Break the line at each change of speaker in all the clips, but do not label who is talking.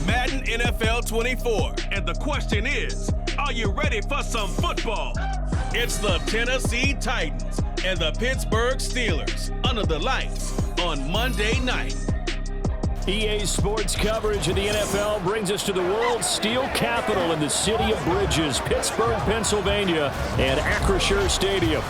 Madden NFL 24. And the question is, are you ready for some football? It's the Tennessee Titans and the Pittsburgh Steelers under the lights on Monday night.
EA Sports coverage of the NFL brings us to the world's steel capital in the city of bridges, Pittsburgh, Pennsylvania, and Acrisure Stadium.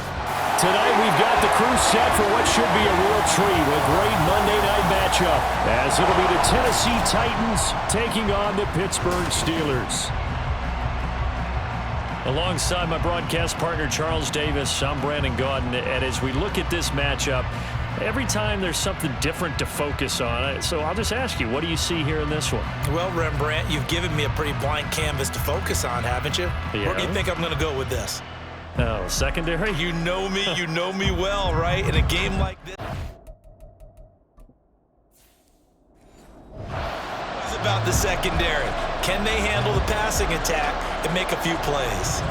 Tonight we've got the crew set for what should be a real treat, a great Monday night matchup, as it'll be the Tennessee Titans taking on the Pittsburgh Steelers. Alongside my broadcast partner Charles Davis, I'm Brandon Gaudin, and as we look at this matchup, every time there's something different to focus on. So I'll just ask you, what do you see here in this one?
Well, Rembrandt, you've given me a pretty blank canvas to focus on, haven't you?
Yeah.
Where do you think I'm going to go with this?
Oh, secondary?
You know me well, right? In a game like this. It's about the secondary. Can they handle the passing attack and make a few plays?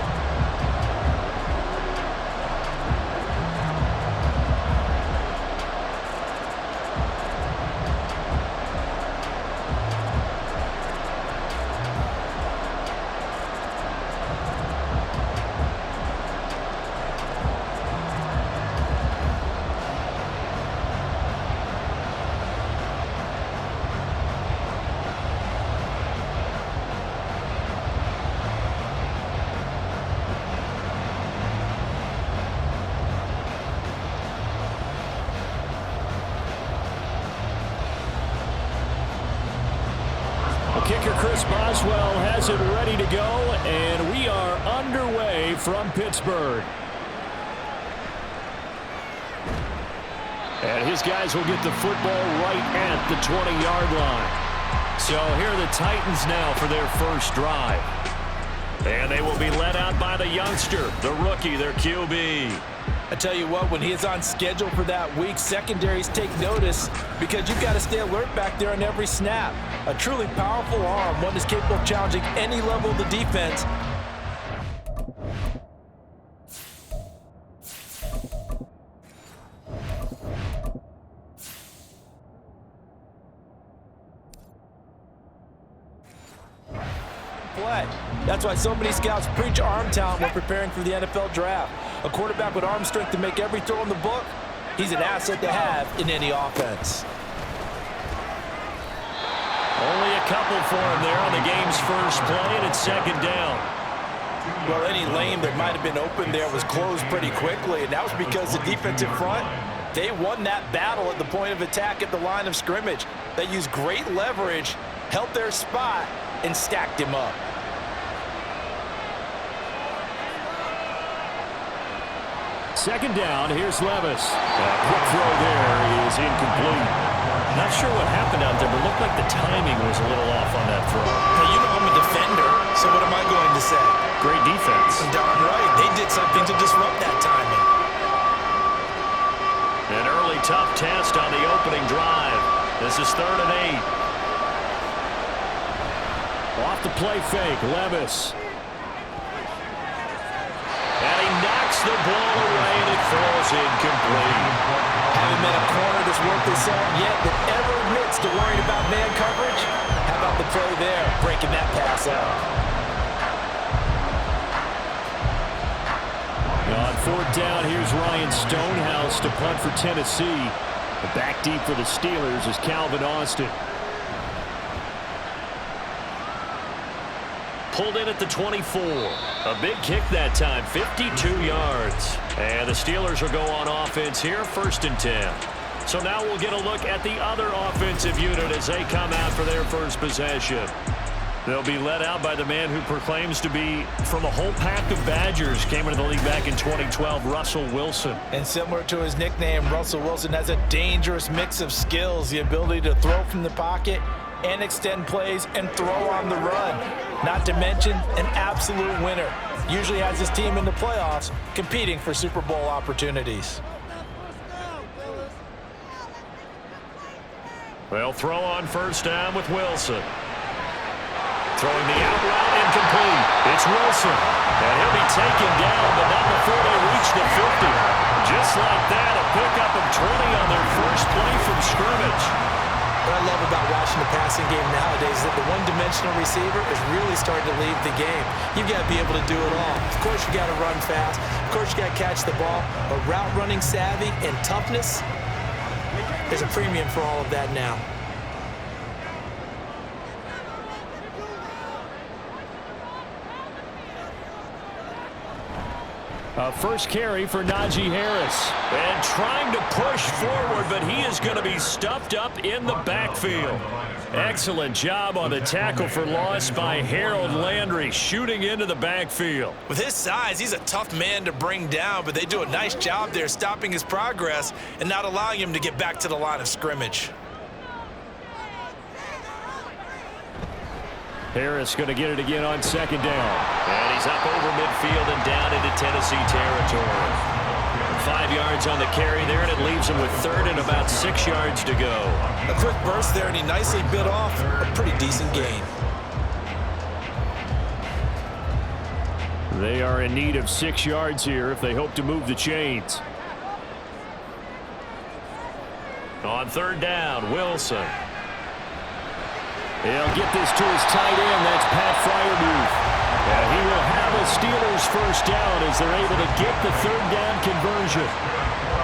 Kicker Chris Boswell has it ready to go, and we are underway from Pittsburgh. And his guys will get the football right at the 20-yard line. So here are the Titans now for their first drive. And they will be led out by the youngster, the rookie, their QB.
I tell you what, when he is on schedule for that week, secondaries take notice because you've got to stay alert back there on every snap. A truly powerful arm, one that's capable of challenging any level of the defense. That's why so many scouts preach arm talent when preparing for the NFL draft. A quarterback with arm strength to make every throw in the book, he's an asset to have in any offense.
Only a couple for him there on the game's first play, and it's second down.
Well, any lane that might have been open there was closed pretty quickly, and that was because the defensive front, they won that battle at the point of attack at the line of scrimmage. They used great leverage, held their spot, and stacked him up.
Second down, here's Levis. That quick throw there is incomplete. Not sure what happened out there, but looked like the timing was a little off on that throw.
Hey, you know I'm a defender, so what am I going to say?
Great defense.
Darn right. They did something to disrupt that timing.
An early tough test on the opening drive. This is 3rd and 8. Off the play fake, Levis. And he knocks the ball away, and it falls incomplete.
Haven't met a corner that's worth his salt yet that ever admits to worrying about man coverage. How about the play there, breaking that pass out?
On 4th down, here's Ryan Stonehouse to punt for Tennessee. The back deep for the Steelers is Calvin Austin. Pulled in at the 24. A big kick that time, 52 yards. And the Steelers will go on offense here, 1st and 10. So now we'll get a look at the other offensive unit as they come out for their first possession. They'll be led out by the man who proclaims to be from a whole pack of Badgers. Came into the league back in 2012, Russell Wilson.
And similar to his nickname, Russell Wilson has a dangerous mix of skills, the ability to throw from the pocket and extend plays and throw on the run. Not to mention an absolute winner. Usually has his team in the playoffs competing for Super Bowl opportunities.
They'll throw on 1st down with Wilson. Throwing the out route incomplete. It's Wilson. And he'll be taken down, but not before they reach the 50. Just like that, a pickup of 20 on their first play from scrimmage.
What I love about watching the pass passing game nowadays is that the one-dimensional receiver is really starting to leave the game. You've got to be able to do it all. Of course, you got to run fast. Of course, you got to catch the ball. But route running savvy and toughness, there's a premium for all of that now.
First carry for Najee Harris. And trying to push forward, but he is going to be stuffed up in the backfield. Excellent job on the tackle for loss by Harold Landry, shooting into the backfield.
With his size, he's a tough man to bring down, but they do a nice job there stopping his progress and not allowing him to get back to the line of scrimmage.
Harris going to get it again on second down. And he's up over midfield and down into Tennessee territory. 5 yards on the carry there, and it leaves him with third and about 6 yards to go.
A quick burst there, and he nicely bit off a pretty decent gain.
They are in need of 6 yards here if they hope to move the chains. On third down, Wilson. He'll get this to his tight end. That's Pat Freiermuth. And he will have a Steelers first down as they're able to get the third down conversion.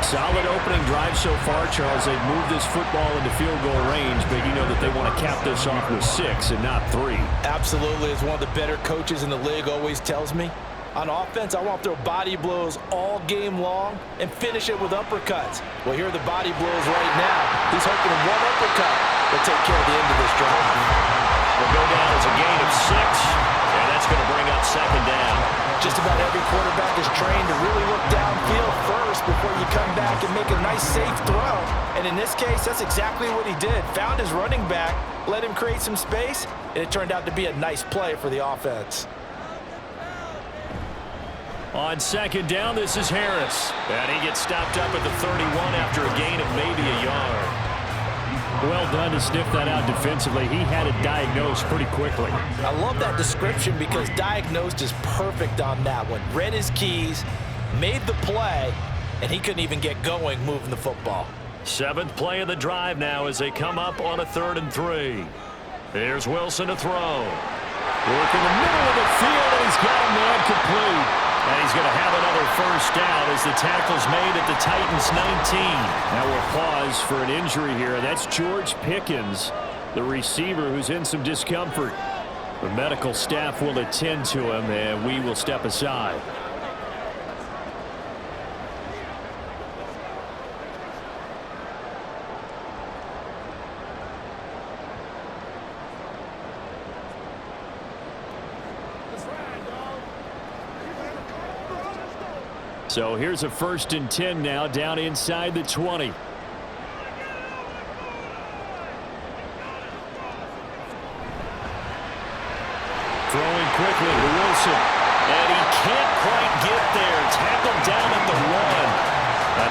Solid opening drive so far, Charles. They've moved this football into field goal range, but you know that they want to cap this off with 6 and not 3.
Absolutely. As one of the better coaches in the league always tells me, on offense, I want to throw body blows all game long and finish it with uppercuts. Well, here are the body blows right now. He's hoping one uppercut will take care of the end of this drive.
Will go down as a gain of 6, and that's going to bring up second down.
Just about every quarterback is trained to really look downfield first before you come back and make a nice, safe throw. And in this case, that's exactly what he did. Found his running back, let him create some space, and it turned out to be a nice play for the offense.
On second down, this is Harris. And he gets stopped up at the 31 after a gain of maybe a yard. Well done to sniff that out defensively. He had it diagnosed pretty quickly.
I love that description because diagnosed is perfect on that one. Read his keys, made the play, and he couldn't even get going moving the football.
7th play of the drive now as they come up on a 3rd and 3. Here's Wilson to throw. Work in the middle of the field, and he's got a man complete. And he's going to have another first down as the tackle's made at the Titans' 19. Now we'll pause for an injury here. That's George Pickens, the receiver who's in some discomfort. The medical staff will attend to him, and we will step aside. So here's a 1st and 10 now down inside the 20. Throwing quickly to Wilson. And he can't quite get there. Tackled down at the 1.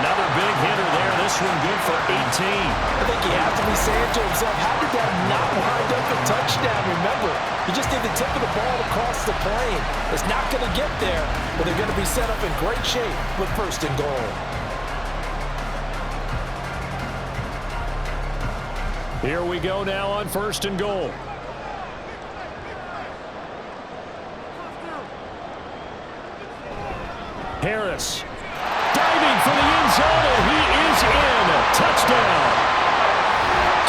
Another big hitter there. This one good for 18.
I think he has to be saying to himself, how did that not wind up a touchdown? Remember, you just need the tip of the ball across the plane. It's not going to get there, but they're going to be set up in great shape with 1st and goal.
Here we go now on 1st and goal. Harris diving for the end zone, and he is in. Touchdown.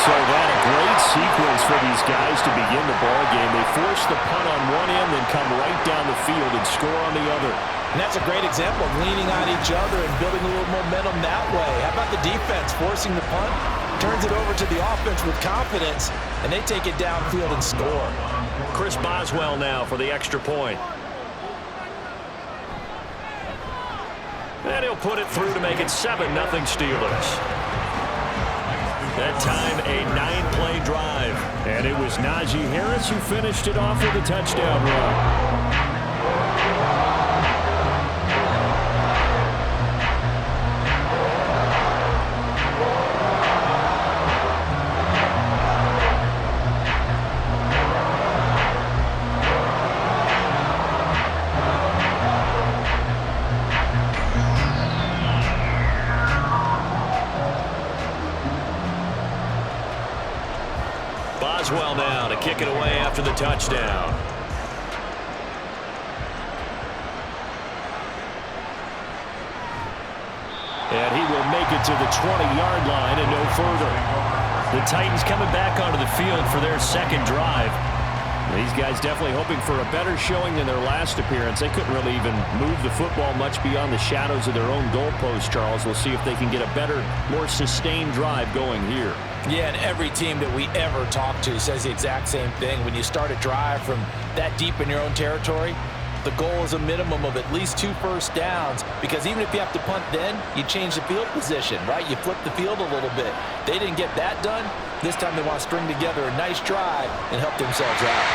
So that a great sequence for these guys to begin the ball game. They force the punt on one end, then come right down the field and score on the other.
And that's a great example of leaning on each other and building a little momentum that way. How about the defense forcing the punt? Turns it over to the offense with confidence, and they take it downfield and score.
Chris Boswell now for the extra point. And he'll put it through to make it 7-0 Steelers. That time a 9-play drive. And it was Najee Harris who finished it off with a touchdown run. Boswell now to kick it away after the touchdown. And he will make it to the 20-yard line and no further. The Titans coming back onto the field for their second drive. These guys definitely hoping for a better showing than their last appearance. They couldn't really even move the football much beyond the shadows of their own goalpost, Charles. We'll see if they can get a better, more sustained drive going here.
Yeah, and every team that we ever talk to says the exact same thing. When you start a drive from that deep in your own territory, the goal is a minimum of at least 2 first downs, because even if you have to punt then, you change the field position, right? You flip the field a little bit. They didn't get that done. This time they want to string together a nice drive and help themselves out.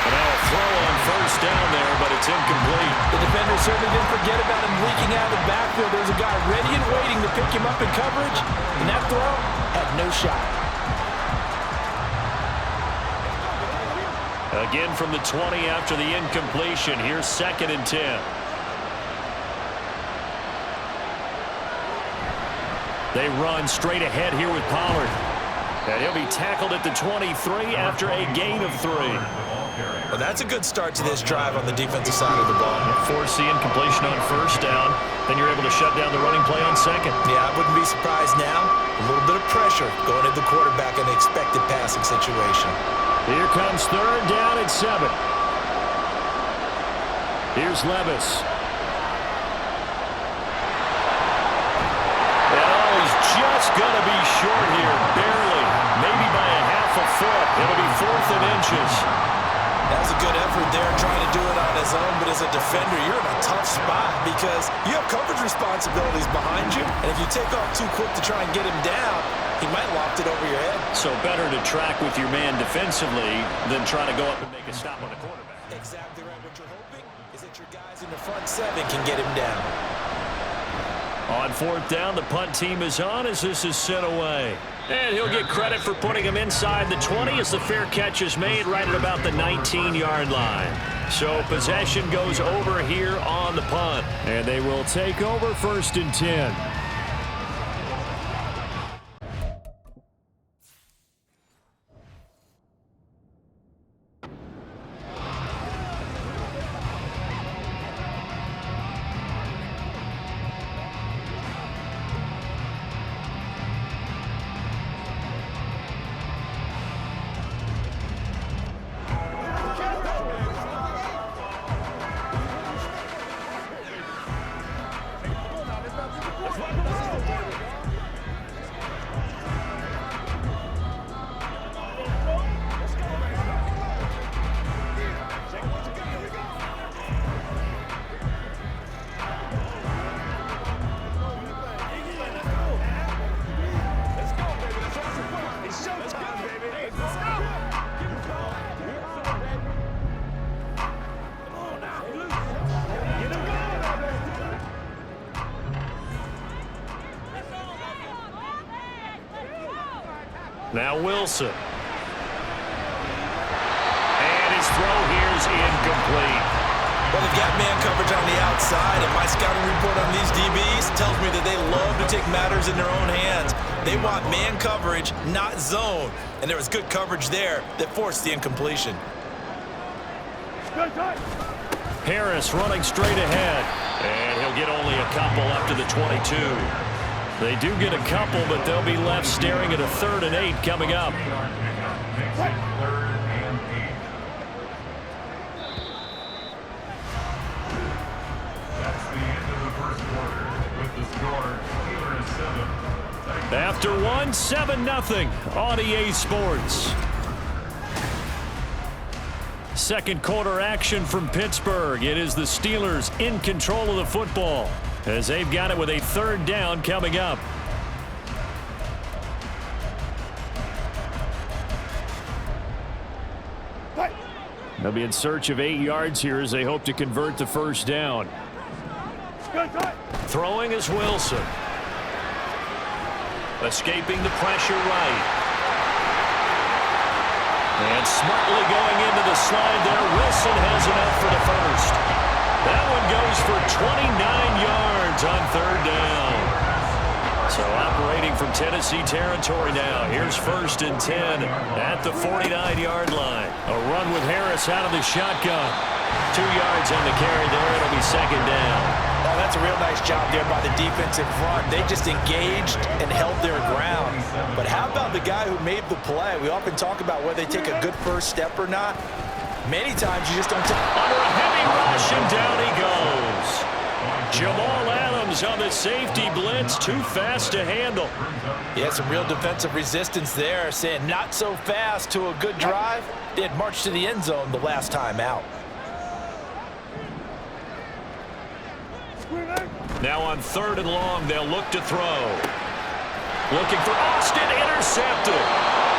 And now a throw on first down there, but it's incomplete.
The defender certainly didn't forget about him leaking out of the backfield. There's a guy ready and waiting to pick him up in coverage, and that throw had no shot.
Again from the 20 after the incompletion. Here's 2nd and 10. They run straight ahead here with Pollard. And he'll be tackled at the 23 after a gain of 3.
Well, that's a good start to this drive on the defensive side of the ball.
Force the incompletion on first down. Then you're able to shut down the running play on second.
Yeah, I wouldn't be surprised now. A little bit of pressure going at the quarterback in the expected passing situation.
Here comes 3rd down at 7. Here's Levis. And he's just going to be short here, barely, maybe by a half a foot. It'll be 4th and inches.
That was a good effort there, trying to do it on his own, but as a defender, you're in a tough spot because you have coverage responsibilities behind you, and if you take off too quick to try and get him down, he might loft it over your head.
So better to track with your man defensively than try to go up and make a stop on the quarterback.
Exactly right. What you're hoping is that your guys in the front 7 can get him down.
On 4th down, the punt team is on as this is sent away. And he'll get credit for putting him inside the 20 as the fair catch is made right at about the 19-yard line. So possession goes over here on the punt. And they will take over 1st and 10. Now Wilson. And his throw here is incomplete.
Well, they've got man coverage on the outside, and my scouting report on these DBs tells me that they love to take matters in their own hands. They want man coverage, not zone. And there was good coverage there that forced the incompletion.
Harris running straight ahead. And he'll get only a couple up to the 22. They do get a couple, but they'll be left staring at a 3rd and 8 coming up. After 1, 7-0 on EA Sports. Second quarter action from Pittsburgh. It is the Steelers in control of the football as they've got it with a 3rd down coming up. They'll be in search of 8 yards here as they hope to convert the 1st down. Throwing is Wilson. Escaping the pressure right. And smartly going into the slide there. Wilson has enough for the 1st. That one goes for 29 yards on 3rd down. So operating operating from Tennessee territory now. Here's 1st and 10 at the 49-yard line. A run with Harris out of the shotgun. 2 yards on the carry there. It'll be 2nd down.
Oh, that's a real nice job there by the defensive front. They just engaged and held their ground. But how about the guy who made the play? We often talk about whether they take a good first step or not. Many times you just don't take.
Under a heavy rush, and down he goes. Jamal Adams on the safety blitz, too fast to handle.
Yeah, some real defensive resistance there, saying not so fast to a good drive. They had marched to the end zone the last time out.
Now on 3rd and long, they'll look to throw. Looking for Austin, intercepted.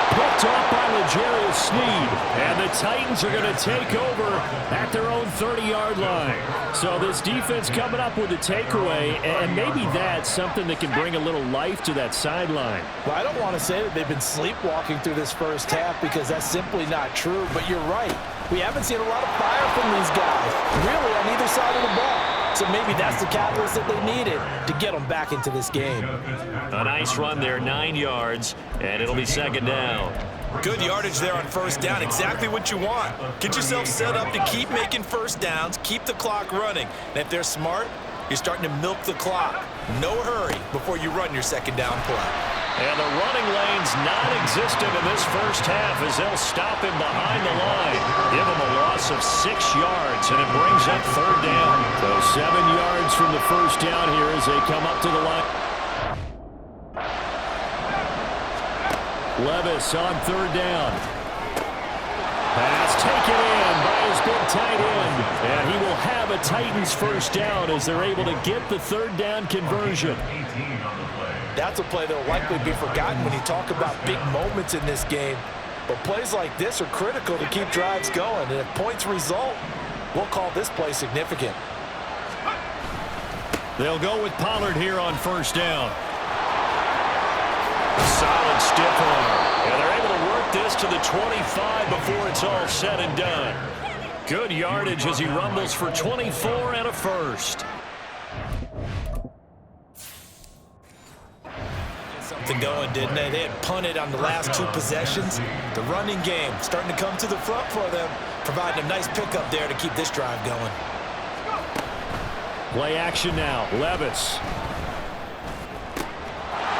Picked off by L'Jarius Sneed. And the Titans are going to take over at their own 30-yard line. So this defense coming up with a takeaway, and maybe that's something that can bring a little life to that sideline.
Well, I don't want to say that they've been sleepwalking through this first half because that's simply not true, but you're right. We haven't seen a lot of fire from these guys, really, on either side of the ball. So maybe that's the catalyst that they needed to get them back into this game.
A nice run there, 9 yards, and it'll be 2nd down.
Good yardage there on 1st down, exactly what you want. Get yourself set up to keep making 1st downs, keep the clock running. And if they're smart, you're starting to milk the clock. No hurry before you run your 2nd down play.
And the running lane's non-existent in this first half as they'll stop him behind the line. Give him a loss of 6 yards, and it brings up 3rd down. So 7 yards from the first down here as they come up to the line. Levis on 3rd down. Pass taken in by his big tight end. And he will have a Titans 1st down as they're able to get the 3rd down conversion.
That's a play that will likely be forgotten when you talk about big moments in this game. But plays like this are critical to keep drives going. And if points result, we'll call this play significant.
They'll go with Pollard here on 1st down. Solid stiff arm. And they're able to work this to the 25 before it's all said and done. Good yardage as he rumbles for 24 and a 1st.
Something going, didn't they? They had punted on the last 2 possessions. The running game starting to come to the front for them, providing a nice pickup there to keep this drive going.
Play action now. Levis.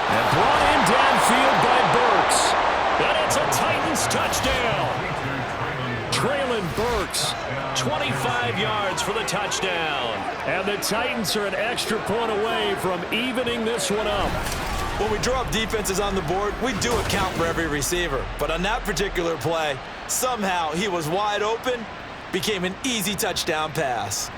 And brought in downfield by Burks. And it's a Titans touchdown. Traylon Burks, 25 yards for the touchdown. And the Titans are an extra point away from evening this one up.
When we draw up defenses on the board, we do account for every receiver. But on that particular play, somehow he was wide open, became an easy touchdown pass.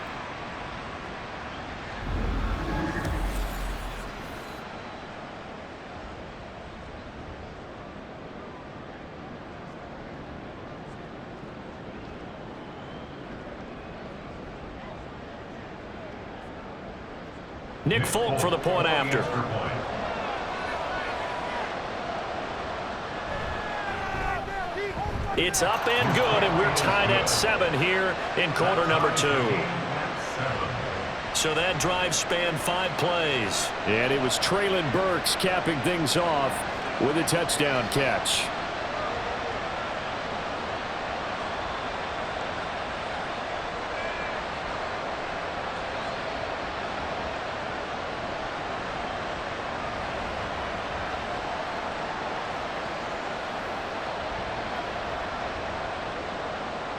Nick Folk for the point after. It's up and good, and we're tied at 7 here in quarter number 2. So that drive spanned 5 plays. And it was Traylon Burks capping things off with a touchdown catch.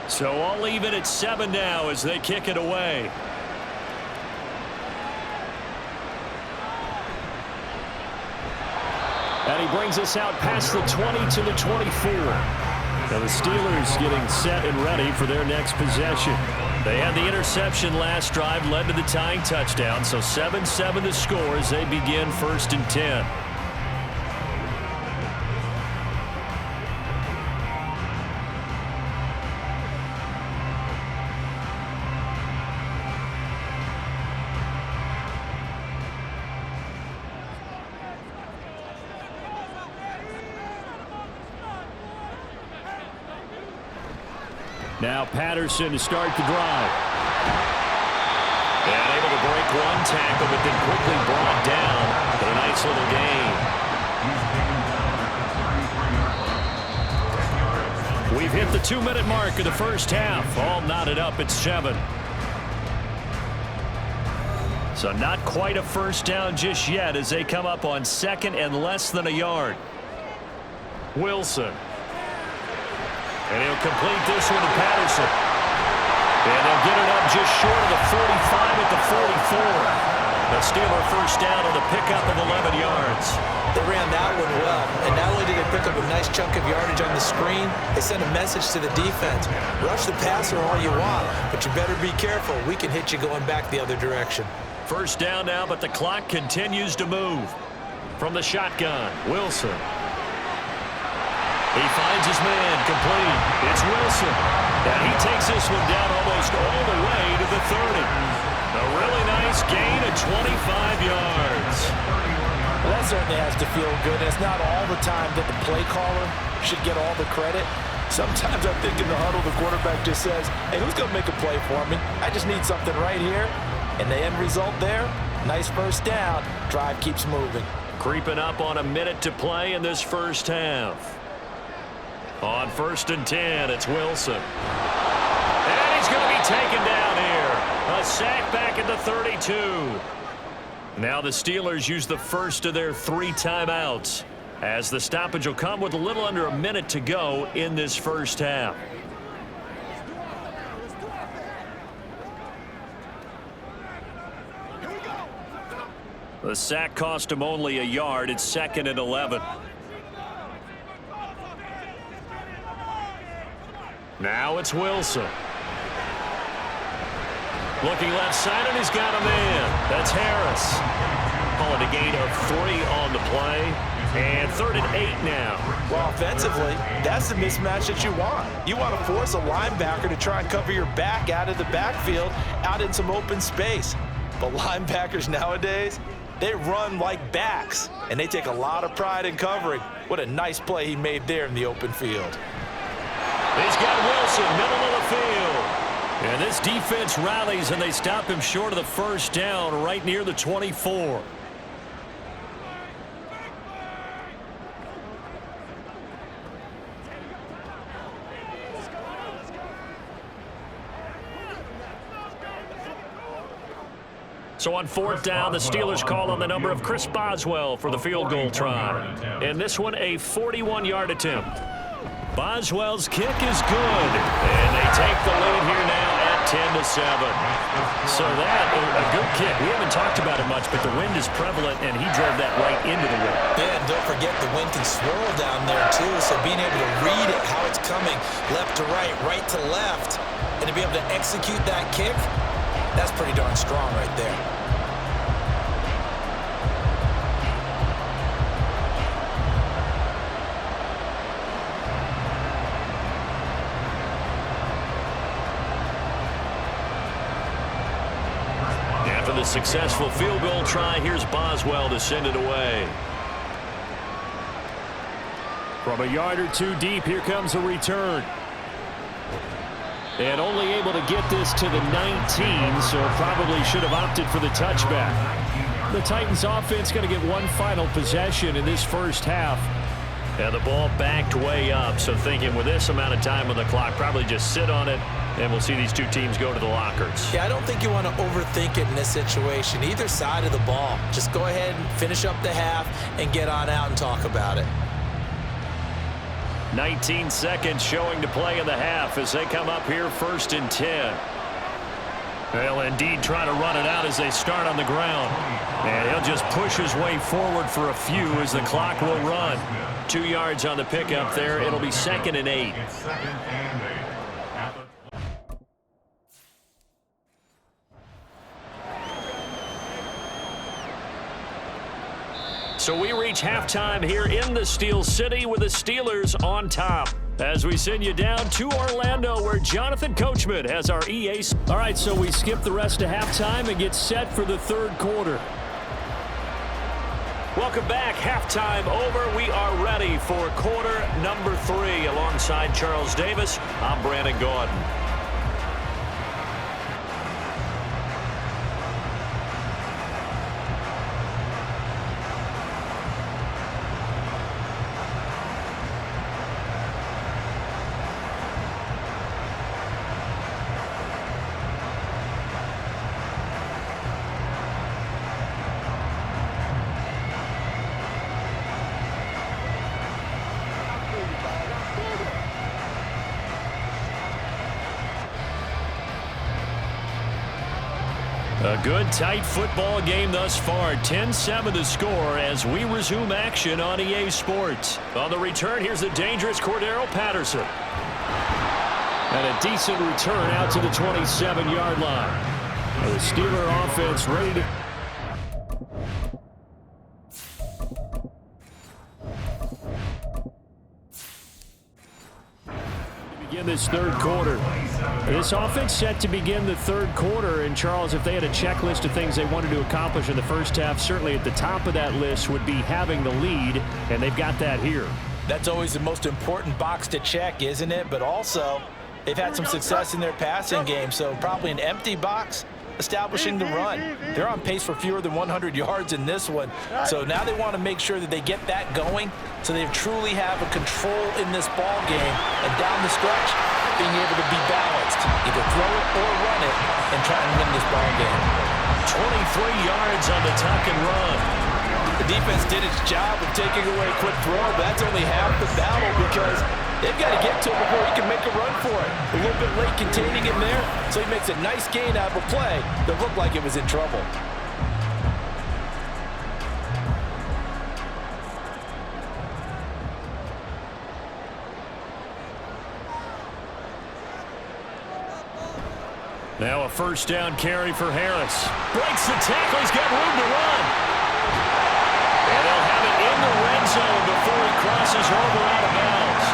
So all even at 7 now as they kick it away. And he brings us out past the 20 to the 24. Now the Steelers getting set and ready for their next possession. They had the interception last drive, led to the tying touchdown. So 7-7 the score as they begin 1st and 10. Now Patterson to start the drive. And able to break one tackle, but then quickly brought down. But a nice little gain. At the 2-minute mark of the first half, all knotted up at 7. So not quite a first down just yet as they come up on 2nd and less than a yard. Wilson. And he'll complete this one to Patterson. And they'll get it up just short of the 45 at the 44. The Steeler first down on a pickup of 11 yards.
They ran that one well, and not only did they pick up a nice chunk of yardage on the screen, they sent a message to the defense. Rush the passer all you want, but you better be careful. We can hit you going back the other direction.
First down now, but the clock continues to move. From the shotgun, Wilson. He finds his man, complete. It's Wilson. And he takes this one down almost all the way to the 30. A really nice gain of 25 yards.
Well, that certainly has to feel good. It's not all the time that the play caller should get all the credit. Sometimes I think in the huddle, the quarterback just says, hey, who's going to make a play for me? I just need something right here. And the end result there, nice first down. Drive keeps moving.
Creeping up on a minute to play in this first half. On 1st and 10, it's Wilson. And he's going to be taken down here. A sack back at the 32. Now the Steelers use the first of their 3 timeouts, as the stoppage will come with a little under a minute to go in this first half. The sack cost him only a yard. It's 2nd and 11. Now it's Wilson. Looking left side, and he's got a man. That's Harris. Calling a gain of 3 on the play. And 3rd and 8 now.
Well, offensively, that's the mismatch that you want. You want to force a linebacker to try and cover your back out of the backfield, out in some open space. But linebackers nowadays, they run like backs, and they take a lot of pride in covering. What a nice play he made there in the open field.
He's got Wilson, middle of the field. And this defense rallies, and they stop him short of the first down right near the 24. So on 4th down, the Steelers call on the number of Chris Boswell for the field goal try. And this one a 41-yard attempt. Boswell's kick is good, and they take the lead here now at 10-7. So that, a good kick. We haven't talked about it much, but the wind is prevalent, and he drove that right into the wind.
Yeah, and don't forget the wind can swirl down there, too, so being able to read it, how it's coming, left to right to left, and to be able to execute that kick, that's pretty darn strong right there.
After the successful field goal try, here's Boswell to send it away. From a yard or 2 deep, here comes a return. And only able to get this to the 19, so probably should have opted for the touchback. The Titans offense going to get one final possession in this first half. And the ball backed way up, so thinking with this amount of time on the clock, probably just sit on it, and we'll see these 2 teams go to the lockers.
Yeah, I don't think you want to overthink it in this situation, either side of the ball. Just go ahead and finish up the half and get on out and talk about it.
19 seconds showing to play in the half as they come up here 1st and 10. They'll indeed try to run it out as they start on the ground. And he'll just push his way forward for a few as the clock will run. 2 yards on the pickup there. It'll be 2nd and 8. So we reach halftime here in the Steel City with the Steelers on top. As we send you down to Orlando, where Jonathan Coachman has our EA. All right, so we skip the rest of halftime and get set for the 3rd quarter. Welcome back. Halftime over. We are ready for quarter number 3. Alongside Charles Davis, I'm Brandon Gordon. A good, tight football game thus far. 10-7 the score as we resume action on EA Sports. On the return, here's the dangerous Cordero Patterson. And a decent return out to the 27-yard line. The Steeler offense ready to... begin this third quarter. This offense set to begin the third quarter, and Charles, if they had a checklist of things they wanted to accomplish in the first half, certainly at the top of that list would be having the lead, and they've got that here.
That's always the most important box to check, isn't it? But also, they've had some success in their passing game, so probably an empty box establishing the run. They're on pace for fewer than 100 yards in this one, so now they want to make sure that they get that going so they truly have a control in this ball game, and down the stretch, being able to be balanced, either throw it or run it, and try and win this ball game.
23 yards on the tuck and run.
The defense did its job of taking away a quick throw, but that's only half the battle because they've got to get to him before he can make a run for it. A little bit late containing him there, so he makes a nice gain out of a play that looked like it was in trouble.
Now a first down carry for Harris. Breaks the tackle. He's got room to run. And they'll have it in the red zone before he crosses over out of bounds.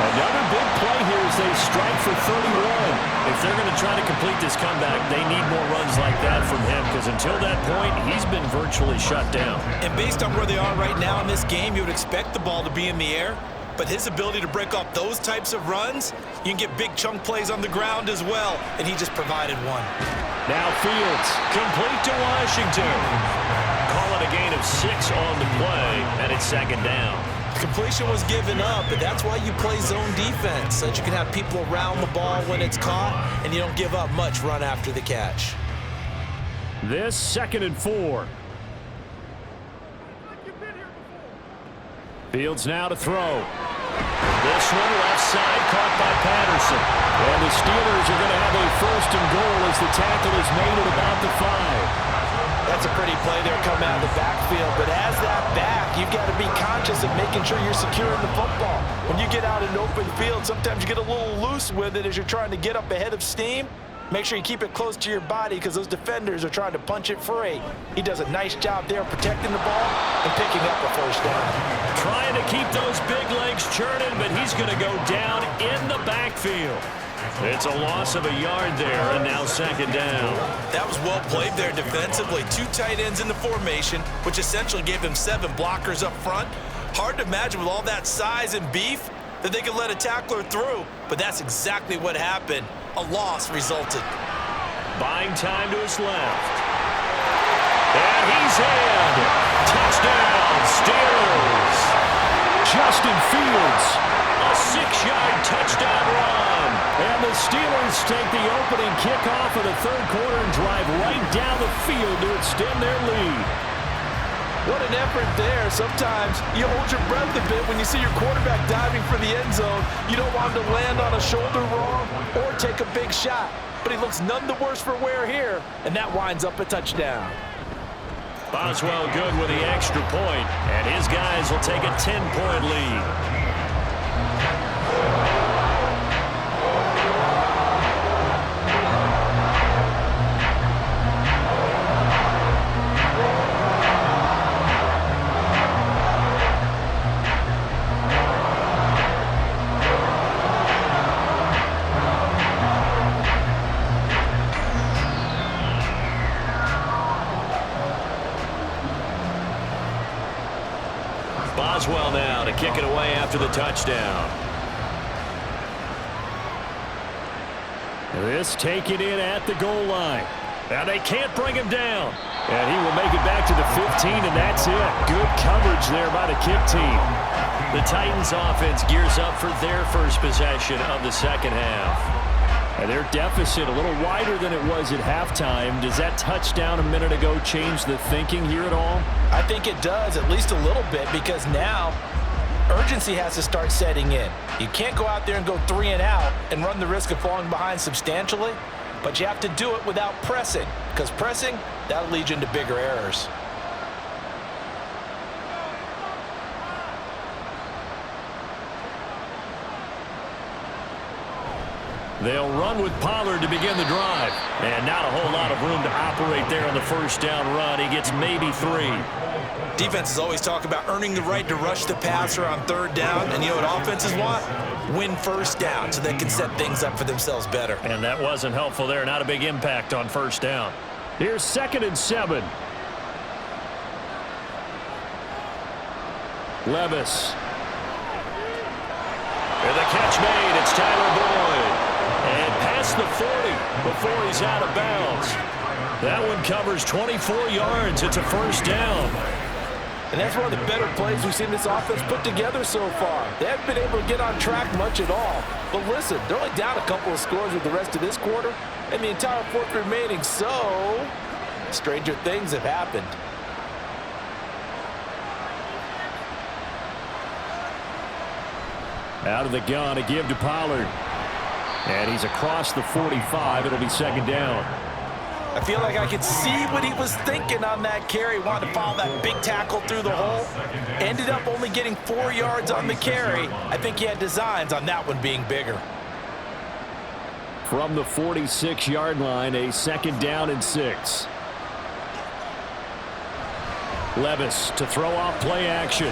Another big play here as they strike for 31. If they're going to try to complete this comeback, they need more runs like that from him because until that point, he's been virtually shut down.
And based on where they are right now in this game, you would expect the ball to be in the air. But his ability to break off those types of runs, you can get big chunk plays on the ground as well, and he just provided one.
Now Fields, complete to Washington. Call it a gain of 6 on the play, and it's second down.
Completion was given up, but that's why you play zone defense, so that you can have people around the ball when it's caught, and you don't give up much run after the catch.
This 2nd and 4. Fields now to throw. This one left side caught by Patterson. And the Steelers are going to have a 1st and goal as the tackle is made at about the 5.
That's a pretty play there coming out of the backfield, but as that back, you've got to be conscious of making sure you're securing the football. When you get out in open field, sometimes you get a little loose with it as you're trying to get up ahead of steam. Make sure you keep it close to your body because those defenders are trying to punch it free. He does a nice job there protecting the ball and picking up a first down.
Trying to keep those big legs churning, but he's going to go down in the backfield. It's a loss of a yard there, and now 2nd down.
That was well played there defensively. 2 tight ends in the formation, which essentially gave them 7 blockers up front. Hard to imagine with all that size and beef that they could let a tackler through, but that's exactly what happened. A loss resulted.
Buying time to his left. And he's in. Touchdown, Steelers. Justin Fields, a 6-yard touchdown run. And the Steelers take the opening kickoff of the third quarter and drive right down the field to extend their lead.
What an effort there. Sometimes you hold your breath a bit when you see your quarterback diving for the end zone. You don't want him to land on a shoulder wrong or take a big shot. But he looks none the worse for wear here, and that winds up a touchdown.
Boswell good with the extra point, and his guys will take a 10-point lead. Boswell now to kick it away after the touchdown. This taken in at the goal line. Now they can't bring him down. And he will make it back to the 15, and that's it. Good coverage there by the kick team. The Titans offense gears up for their first possession of the second half. And their deficit a little wider than it was at halftime. Does that touchdown a minute ago change the thinking here at all?
I think it does, at least a little bit, because now urgency has to start setting in. You can't go out there and go 3 and out and run the risk of falling behind substantially. but you have to do it without pressing, because pressing, that'll lead you into bigger errors.
They'll run with Pollard to begin the drive. And not a whole lot of room to operate there on the first down run. He gets maybe 3.
Defenses always talk about earning the right to rush the passer on third down. And you know what offenses want? Win first down so they can set things up for themselves better.
And that wasn't helpful there. Not a big impact on first down. Here's 2nd and 7. Levis. And the catch made. It's Tyler Boyd. And past the 40 before he's out of bounds. That one covers 24 yards. It's a first down.
And that's one of the better plays we've seen this offense put together so far. They haven't been able to get on track much at all. But listen, they're only down a couple of scores with the rest of this quarter and the entire fourth remaining. So, stranger things have happened.
Out of the gun, a give to Pollard. And he's across the 45. It'll be 2nd down.
I feel like I could see what he was thinking on that carry. Wanted to follow that big tackle through the hole. Ended up only getting 4 yards on the carry. I think he had designs on that one being bigger.
From the 46-yard line, a 2nd down and 6. Levis to throw off play action.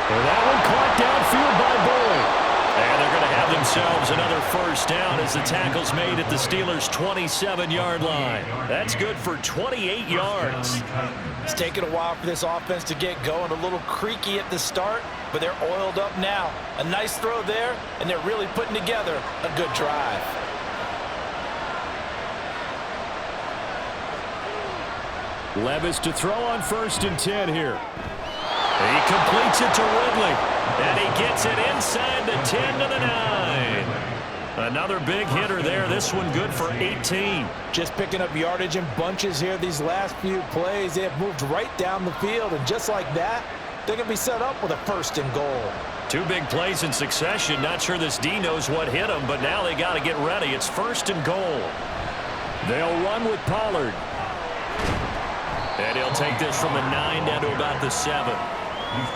And that one caught downfield by Boyd. And they're going to have themselves another first down as the tackle's made at the Steelers' 27-yard line. That's good for 28 yards.
It's taken a while for this offense to get going. A little creaky at the start, but they're oiled up now. A nice throw there, and they're really putting together a good drive.
Levis to throw on 1st and 10 here. He completes it to Ridley, and he gets it inside the 10 to the 9. Another big hitter there. This one good for 18.
Just picking up yardage in bunches here these last few plays. They have moved right down the field, and just like that, they're going to be set up with a 1st and goal.
2 big plays in succession. Not sure this D knows what hit him, but now they got to get ready. It's 1st and goal. They'll run with Pollard. And he'll take this from the 9 down to about the 7.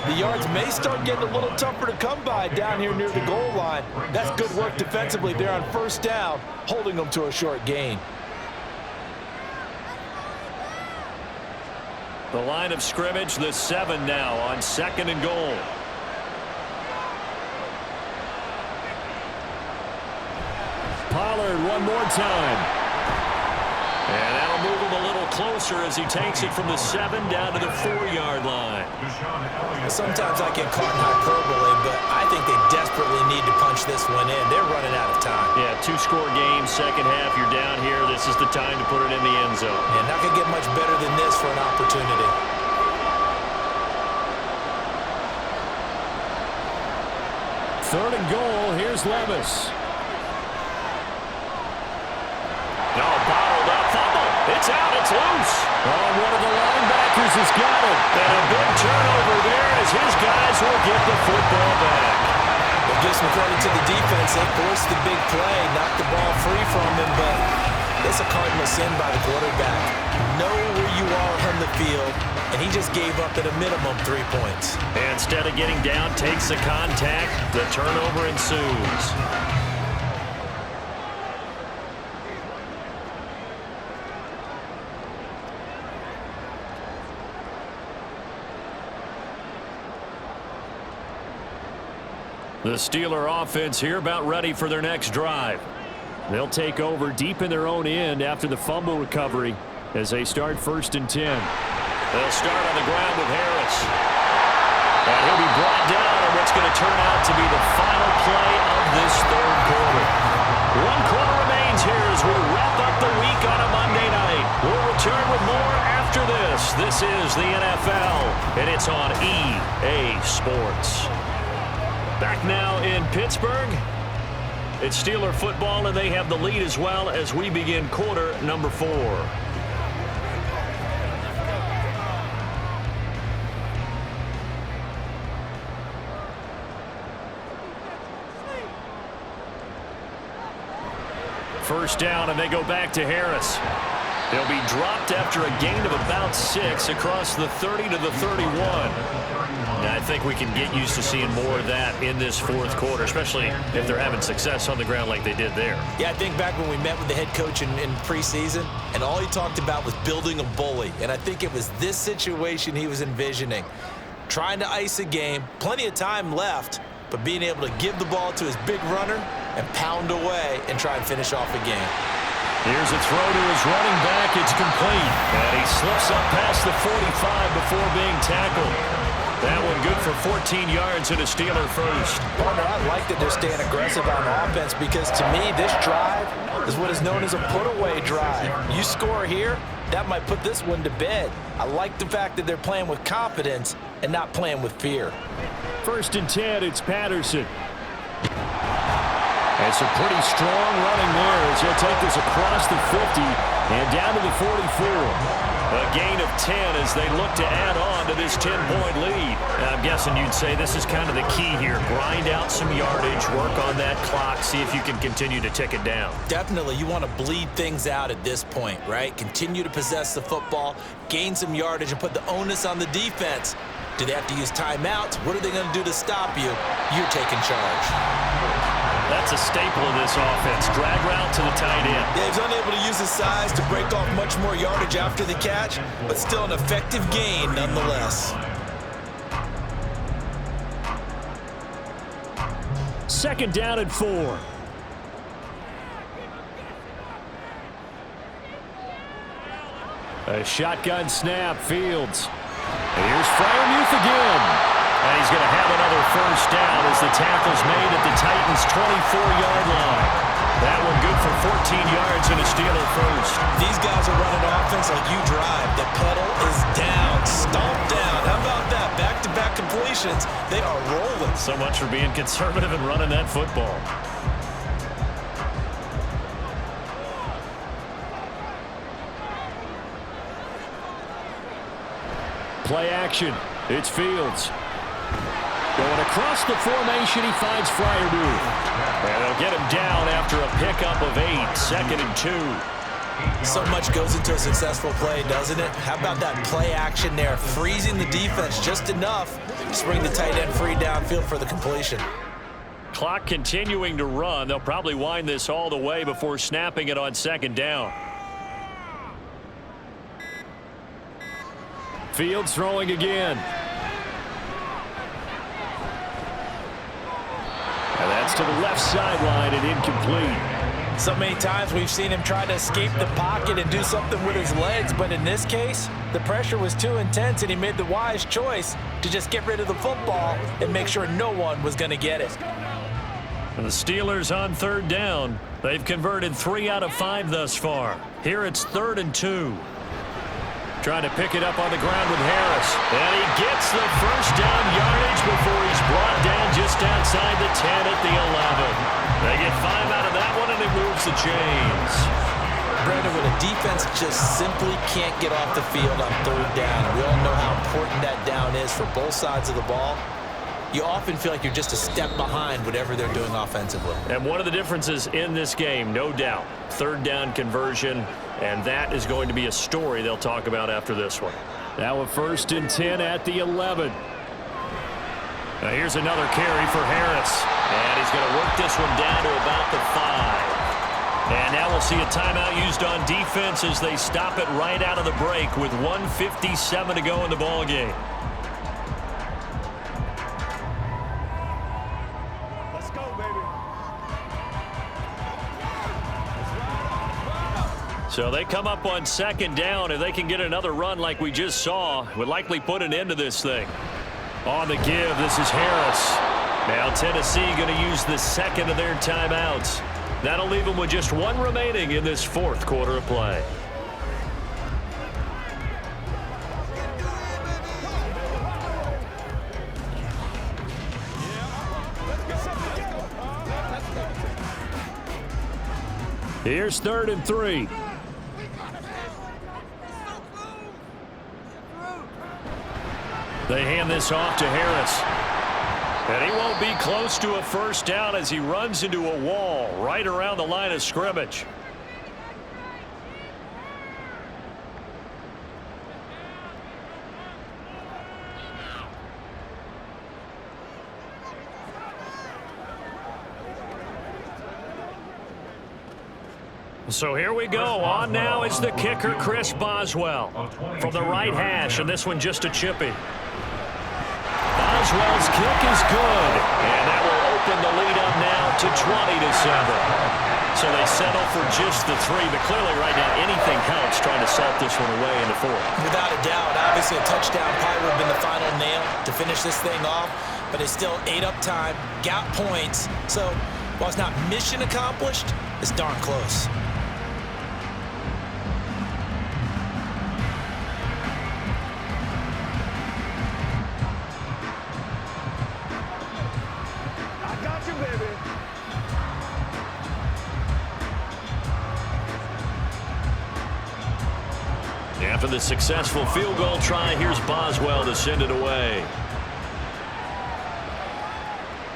The yards may start getting a little tougher to come by down here near the goal line. That's good work defensively there on 1st down, holding them to a short gain.
The line of scrimmage, the 7 now on 2nd and goal. Pollard one more time. And that'll move him a little closer as he takes it from the 7 down to the 4-yard line.
Sometimes I get caught in hyperbole, but I think they desperately need to punch this one in. They're running out of time.
Yeah, 2-score game, second half, you're down here. This is the time to put it in the end zone.
Yeah, not going to get much better than this for an opportunity.
3rd and goal, here's Levis. No, bottled up, fumble. It's out, it's loose. Oh, one of the linebackers has got it. And a big turnover there as his guys will get the football back.
We'll give some credit to the defense. They forced the big play, knocked the ball free from him, but it's a cardinal sin by the quarterback. Know where you are on the field, and he just gave up at a minimum 3 points.
And instead of getting down, takes the contact. The turnover ensues. The Steeler offense here about ready for their next drive. They'll take over deep in their own end after the fumble recovery as they start 1st and 10. They'll start on the ground with Harris. And he'll be brought down on what's going to turn out to be the final play of this 3rd quarter. 1 quarter remains here as we wrap up the week on a Monday night. We'll return with more after this. This is the NFL, and it's on EA Sports. Back now in Pittsburgh. It's Steeler football, and they have the lead as well as we begin quarter number 4. first down, and they go back to Harris. He'll be dropped after a gain of about 6 across the 30 to the 31. And I think we can get used to seeing more of that in this fourth quarter, especially if they're having success on the ground like they did there.
Yeah, I think back when we met with the head coach in preseason, and all he talked about was building a bully. And I think it was this situation he was envisioning. Trying to ice a game, plenty of time left, but being able to give the ball to his big runner and pound away and try and finish off a game.
Here's a throw to his running back. It's complete. And he slips up past the 45 before being tackled. That one good for 14 yards and a Steeler first.
Partner, I like that they're staying aggressive on offense because to me, this drive is what is known as a put-away drive. You score here, that might put this one to bed. I like the fact that they're playing with confidence and not playing with fear.
1st and 10, it's Patterson. And some pretty strong running there as he'll take this across the 50 and down to the 44. A gain of 10 as they look to add on to this 10-point lead. I'm guessing you'd say this is kind of the key here. Grind out some yardage, work on that clock, see if you can continue to tick it down.
Definitely, you want to bleed things out at this point, right? Continue to possess the football, gain some yardage, and put the onus on the defense. Do they have to use timeouts? What are they going to do to stop you? You're taking charge.
That's a staple of this offense. Drag route to the tight end.
Yeah, he's unable to use his size to break off much more yardage after the catch, but still an effective gain nonetheless.
2nd down and 4. A shotgun snap, Fields. And here's Freiermuth again. And he's going to have another first down as the tackle's made at the Titans' 24-yard line. That one good for 14 yards and a Steeler first.
These guys are running offense like you drive. The pedal is down, stomped down. How about that? Back-to-back completions. They are rolling.
So much for being conservative and running that football. Play action. It's Fields. Going across the formation, he finds Freiermuth. And they'll get him down after a pickup of 8, 2nd and 2.
So much goes into a successful play, doesn't it? How about that play action there? Freezing the defense just enough to bring the tight end free downfield for the completion.
Clock continuing to run. They'll probably wind this all the way before snapping it on 2nd down. Fields throwing again. And that's to the left sideline and incomplete.
So many times we've seen him try to escape the pocket and do something with his legs, but in this case, the pressure was too intense and he made the wise choice to just get rid of the football and make sure no one was going to get it.
And the Steelers on 3rd down. They've converted 3 out of 5 thus far. Here it's 3rd and 2. Trying to pick it up on the ground with Harris. And he gets the first down yardage before he's brought down just outside the 10 at the 11. They get 5 out of that one, and it moves the chains.
Brandon, when a defense just simply can't get off the field on 3rd down, and we all know how important that down is for both sides of the ball, you often feel like you're just a step behind whatever they're doing offensively.
And one of the differences in this game, no doubt, 3rd down conversion, and that is going to be a story they'll talk about after this one. Now a 1st and 10 at the 11. Now here's another carry for Harris. And he's going to work this one down to about the 5. And now we'll see a timeout used on defense as they stop it right out of the break with 1:57 to go in the ballgame. So they come up on 2nd down. If they can get another run like we just saw, would likely put an end to this thing. On the give, this is Harris. Now Tennessee going to use the 2nd of their timeouts. That'll leave them with just 1 remaining in this 4th quarter of play. Here's 3rd and 3. They hand this off to Harris. And he won't be close to a first down as he runs into a wall right around the line of scrimmage. So here we go. On now is the kicker, Chris Boswell. From the right hash, and this one just a chippy. Boswell's kick is good. And that will open the lead up now to 20-7. So they settle for just the 3, but clearly right now anything helps trying to salt this one away in the 4th.
Without a doubt, obviously a touchdown probably would have been the final nail to finish this thing off, but it's still ate up time, got points. So while it's not mission accomplished, it's darn close.
I got you, baby.
After the successful field goal try, here's Boswell to send it away.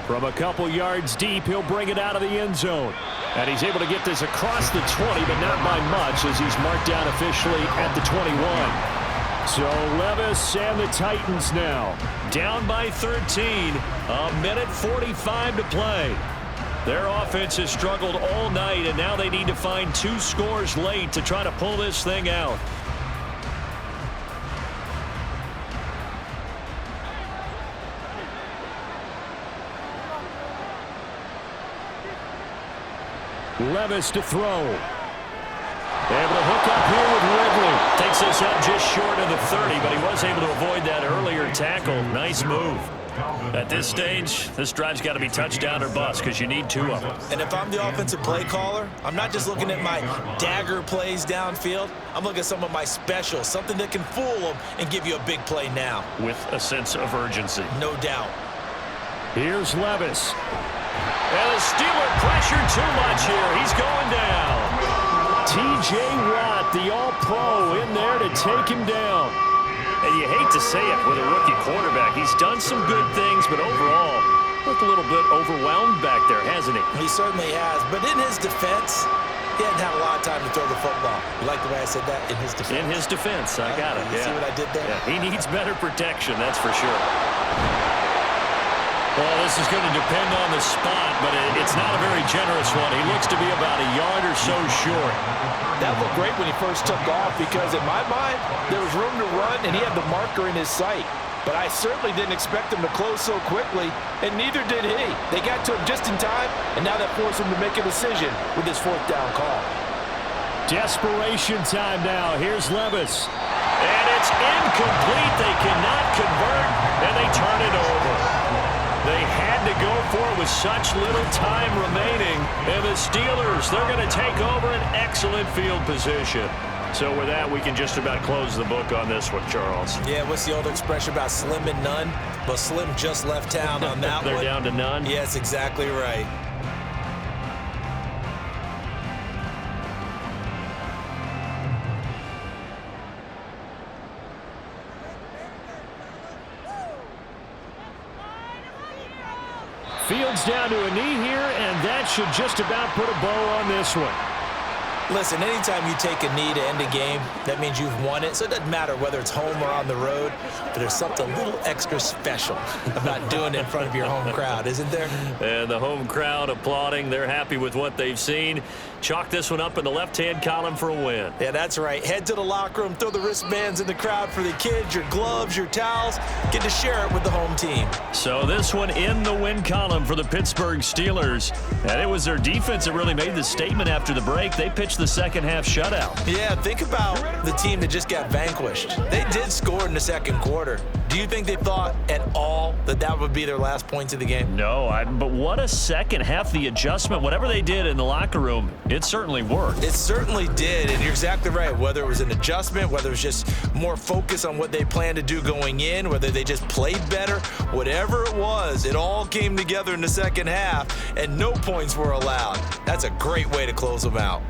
From a couple yards deep, he'll bring it out of the end zone. And he's able to get this across the 20, but not by much as he's marked down officially at the 21. So Levis and the Titans now down by 13. A minute 45 to play. Their offense has struggled all night, and now they need to find 2 scores late to try to pull this thing out. Levis to throw. Able to hook up here with Ridley. Takes this up just short of the 30, but he was able to avoid that earlier tackle. Nice move. At this stage, this drive's got to be touchdown or bust because you need 2 of them.
And if I'm the offensive play caller, I'm not just looking at my dagger plays downfield. I'm looking at some of my specials, something that can fool them and give you a big play now.
With a sense of urgency.
No doubt.
Here's Levis. And the Steeler pressure too much here. He's going down. T.J. Watt, the all-pro, in there to take him down. And you hate to say it with a rookie quarterback. He's done some good things, but overall, looked a little bit overwhelmed back there, hasn't he?
He certainly has. But in his defense, he hadn't had a lot of time to throw the football. You like the way I said that? In his defense.
In his defense. I got it.
You see what I did there?
Yeah, he needs better protection, that's for sure. Well, this is going to depend on the spot, but it's not a very generous one. He looks to be about a yard or so short.
That looked great when he first took off because in my mind, there was room to run and he had the marker in his sight. But I certainly didn't expect him to close so quickly, and neither did he. They got to him just in time, and now that forced him to make a decision with his 4th down call.
Desperation time now. Here's Levis. And it's incomplete. They cannot convert, and they turn it over. They had to go for it with such little time remaining. And the Steelers, they're going to take over an excellent field position. So with that, we can just about close the book on this one, Charles.
Yeah, what's the old expression about slim and none? Well, Slim just left town on that
They're
one.
down to none?
Yes, exactly right.
Fields down to a knee here, and that should just about put a bow on this one.
Listen, anytime you take a knee to end a game, that means you've won it. So it doesn't matter whether it's home or on the road, but there's something a little extra special about doing it in front of your home crowd, isn't there?
And the home crowd applauding. They're happy with what they've seen. Chalk this one up in the left-hand column for a win.
Yeah, that's right. Head to the locker room, throw the wristbands in the crowd for the kids, your gloves, your towels. Get to share it with the home team.
So this one in the win column for the Pittsburgh Steelers. And it was their defense that really made the statement after the break. They pitched the second half shutout.
Yeah, think about the team that just got vanquished. They did score in the second quarter. Do you think they thought at all that that would be their last points of the game?
No, but what a second half. The adjustment, whatever they did in the locker room, it certainly worked.
It certainly did, and you're exactly right. Whether it was an adjustment, whether it was just more focus on what they planned to do going in, whether they just played better, whatever it was, it all came together in the second half, and no points were allowed. That's a great way to close them out.